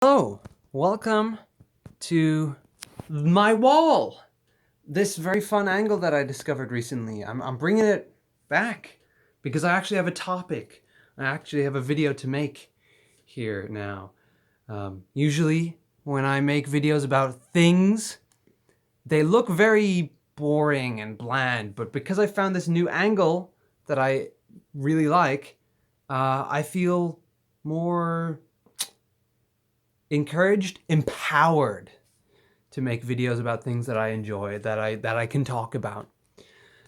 Hello, welcome to my wall. This very fun angle that I discovered recently. I'm bringing it back because I actually have a topic. I actually have a video to make here now. Usually when I make videos about things, they look very boring and bland, but because I found this new angle that I really like, I feel more encouraged, empowered to make videos about things that I enjoy, that I can talk about.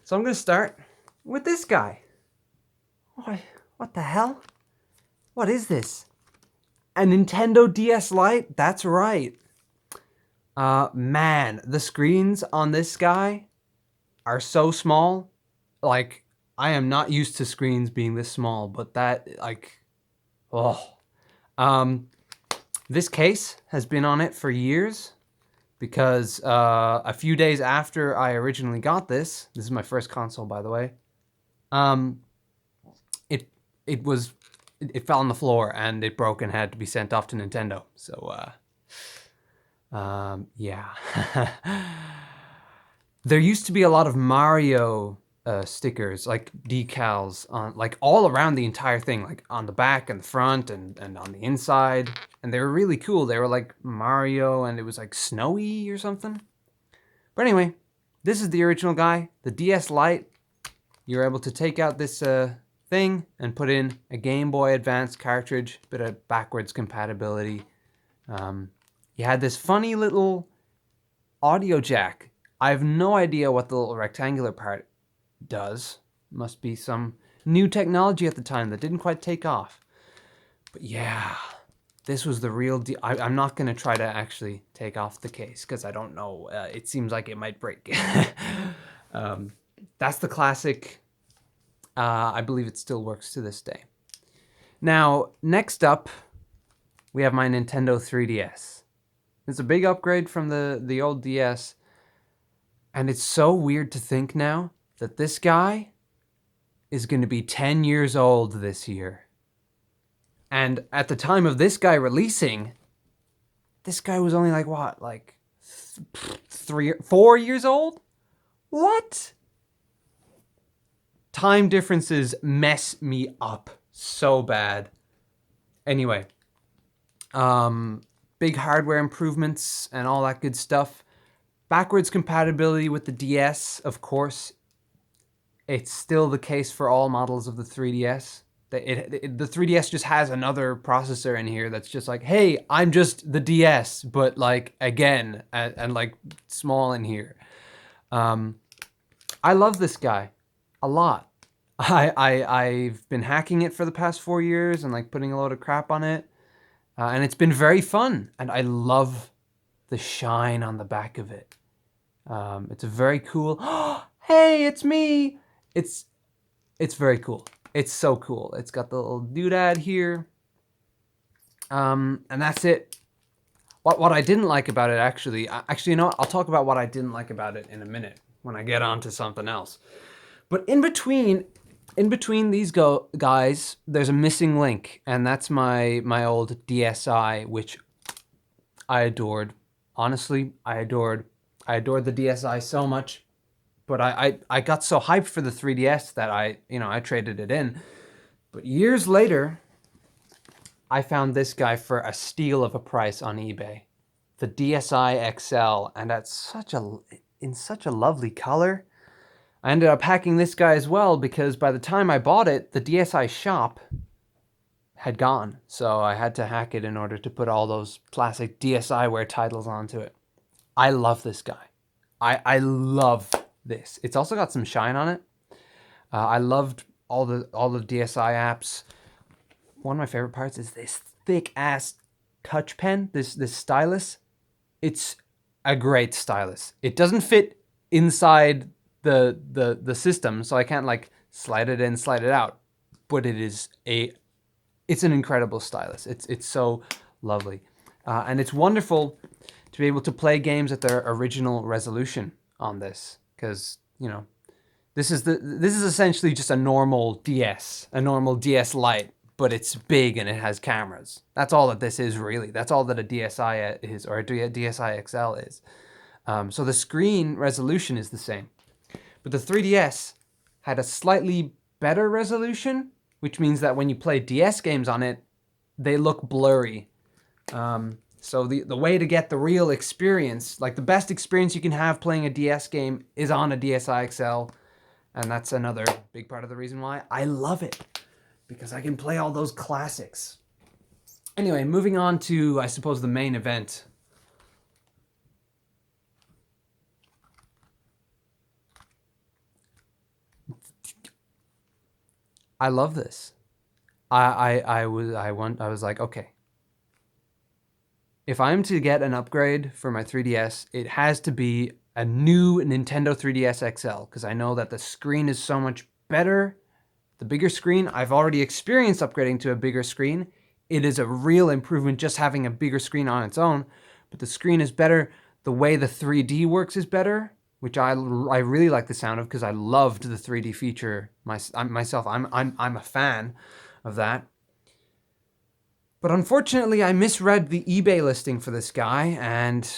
So I'm gonna start with this guy. What the hell? What is this? A Nintendo DS Lite? That's right. Man, the screens on this guy are so small. Like, I am not used to screens being this small, but that, like, oh. This case has been on it for years because a few days after I originally got this is my first console, by the way, it fell on the floor and it broke and had to be sent off to Nintendo. So, yeah. There used to be a lot of Mario stickers, like decals, on like all around the entire thing, like on the back and the front and on the inside. And they were really cool. They were like Mario and it was like snowy or something. But anyway, this is the original guy, the DS Lite. You're able to take out this thing and put in a Game Boy Advance cartridge, bit of backwards compatibility. You had this funny little audio jack. I have no idea what the little rectangular part does. Must be some new technology at the time that didn't quite take off. But yeah, this was the real deal. I'm not going to try to actually take off the case because I don't know. It seems like it might break. That's the classic. I believe it still works to this day. Now, next up, we have my Nintendo 3DS. It's a big upgrade from the old DS. And it's so weird to think now that this guy is going to be 10 years old this year. And at the time of this guy releasing, this guy was only like what? Like 4 years old? What? Time differences mess me up so bad. Anyway, big hardware improvements and all that good stuff. Backwards compatibility with the DS, of course. It's still the case for all models of the 3DS. The 3DS just has another processor in here that's just like, hey, I'm just the DS, but like again, and like small in here. I love this guy a lot. I've been hacking it for the past 4 years and like putting a load of crap on it. And it's been very fun. And I love the shine on the back of it. It's a very cool, hey, it's me. It's very cool. It's so cool. It's got the little doodad here. And that's it. What I didn't like about it, actually, you know what? I'll talk about what I didn't like about it in a minute when I get on to something else. But in between these guys, there's a missing link, and that's my old DSi, which I adored. Honestly, I adored the DSi so much. But I got so hyped for the 3DS that I traded it in. But years later, I found this guy for a steal of a price on eBay. The DSi XL, and in such a lovely color. I ended up hacking this guy as well because by the time I bought it, the DSi shop had gone. So I had to hack it in order to put all those classic DSiWare titles onto it. I love this guy. I love this. It's also got some shine on it. I loved all the DSi apps. One of my favorite parts is this thick ass touch pen, this stylus. It's a great stylus. It doesn't fit inside the system, so I can't like slide it in, slide it out. But it's an incredible stylus. It's so lovely, and it's wonderful to be able to play games at their original resolution on this, because this is essentially just a normal DS Lite, but it's big and it has cameras. That's all that this is really. That's all that a DSi is, or a DSi XL is. So the screen resolution is the same. But the 3DS had a slightly better resolution, which means that when you play DS games on it, they look blurry. So the way to get the real experience, like the best experience you can have playing a DS game, is on a DSi XL. And that's another big part of the reason why I love it, because I can play all those classics. Anyway, moving on to, I suppose, the main event. I love this. I was like, okay, if I'm to get an upgrade for my 3DS, it has to be a new Nintendo 3DS XL, because I know that the screen is so much better. The bigger screen, I've already experienced upgrading to a bigger screen. It is a real improvement just having a bigger screen on its own, but the screen is better. The way the 3D works is better, which I really like the sound of, because I loved the 3D feature myself. I'm a fan of that. But unfortunately, I misread the eBay listing for this guy, and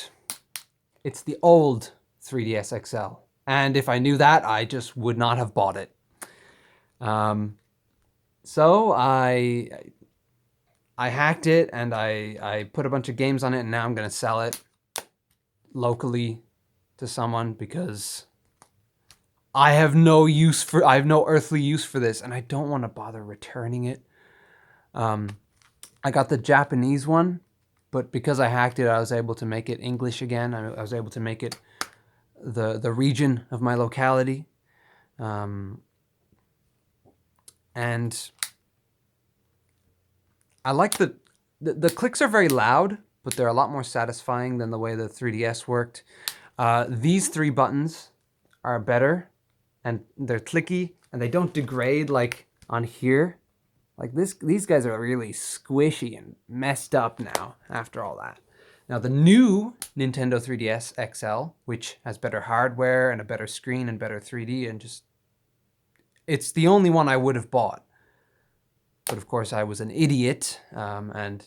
it's the old 3DS XL. And if I knew that, I just would not have bought it. So I hacked it, and I put a bunch of games on it, and now I'm going to sell it locally to someone, because I have no earthly use for this, and I don't want to bother returning it. I got the Japanese one, but because I hacked it, I was able to make it English again. I was able to make it the region of my locality. And I like the clicks are very loud, but they're a lot more satisfying than the way the 3DS worked. These 3 buttons are better, and they're clicky, and they don't degrade like on here. Like these guys are really squishy and messed up now after all that. Now the new Nintendo 3DS XL, which has better hardware and a better screen and better 3D, and it's the only one I would have bought. But of course I was an idiot, and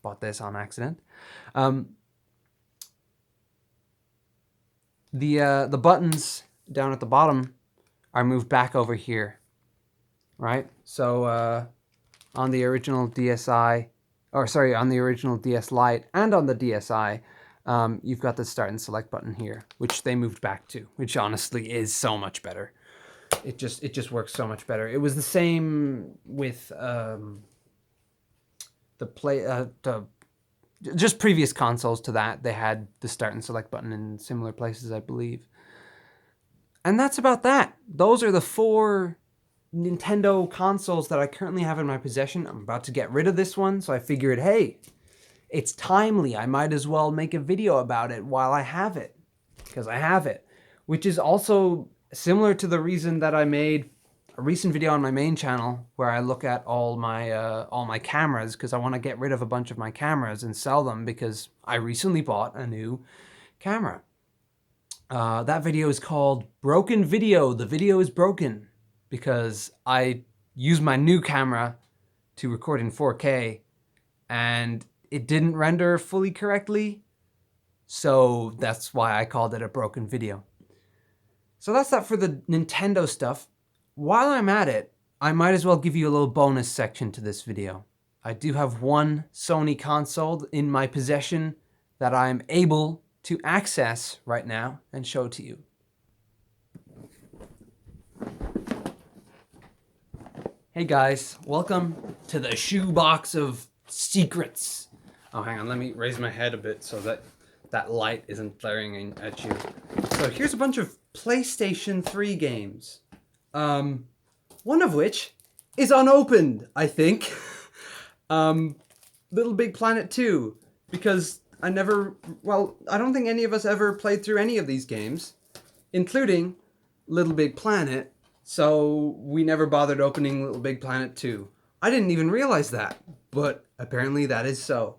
bought this on accident. The buttons down at the bottom are moved back over here, right? So on the original DSi, on the original DS Lite and on the DSi, you've got the start and select button here, which they moved back to, which honestly is so much better. It just works so much better. It was the same with just previous consoles to that. They had the start and select button in similar places, I believe. And that's about that. Those are the 4 Nintendo consoles that I currently have in my possession. I'm about to get rid of this one, so I figured, hey, it's timely. I might as well make a video about it while I have it, because I have it, which is also similar to the reason that I made a recent video on my main channel where I look at all my cameras, because I want to get rid of a bunch of my cameras and sell them, because I recently bought a new camera. That video is called Broken Video. The video is broken because I used my new camera to record in 4K and it didn't render fully correctly. So that's why I called it a broken video. So that's that for the Nintendo stuff. While I'm at it, I might as well give you a little bonus section to this video. I do have one Sony console in my possession that I'm able to access right now and show to you. Hey guys, welcome to the shoebox of secrets. Oh, hang on, let me raise my head a bit so that that light isn't flaring at you. So here's a bunch of PlayStation 3 games. One of which is unopened, I think. Little Big Planet 2, because I don't think any of us ever played through any of these games, including Little Big Planet, so we never bothered opening Little Big Planet 2. I didn't even realize that, but apparently that is so.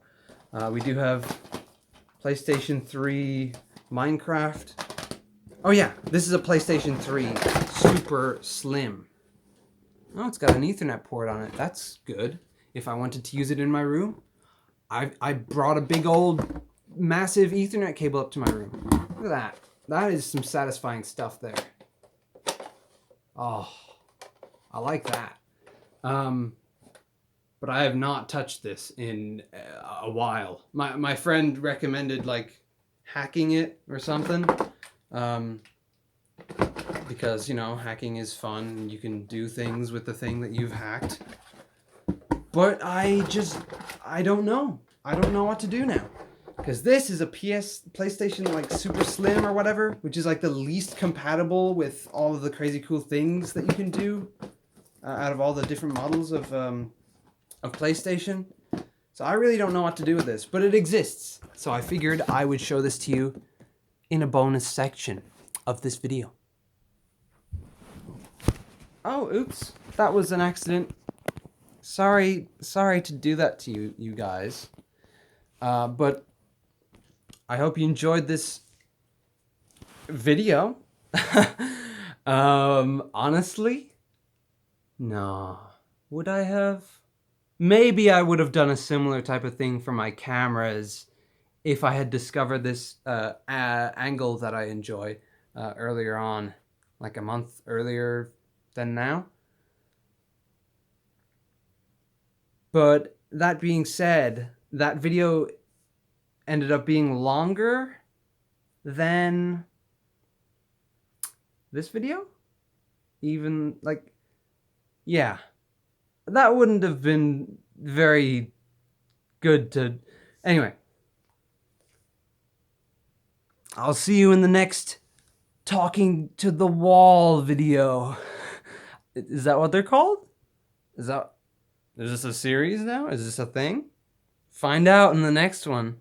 We do have PlayStation 3 Minecraft. Oh yeah, this is a PlayStation 3 Super Slim. Oh, it's got an Ethernet port on it. That's good. if I wanted to use it in my room, I brought a big old massive Ethernet cable up to my room. Look at that. That is some satisfying stuff there. Oh, I like that. But I have not touched this in a while. My friend recommended like hacking it or something. Because, you know, hacking is fun and you can do things with the thing that you've hacked. But I don't know. I don't know what to do now. Because this is a PlayStation like Super Slim or whatever, which is like the least compatible with all of the crazy cool things that you can do out of all the different models of PlayStation. So I really don't know what to do with this, but it exists. So I figured I would show this to you in a bonus section of this video. Oh, oops. That was an accident. Sorry to do that to you guys. But I hope you enjoyed this video. Honestly, no. Would I have? Maybe I would have done a similar type of thing for my cameras if I had discovered this angle that I enjoy earlier on, like a month earlier than now. But that being said, that video ended up being longer than this video. Even like, yeah, that wouldn't have been very good to. Anyway, I'll see you in the next talking to the wall video. Is that what they're called? Is this a series now? Is this a thing? Find out in the next one.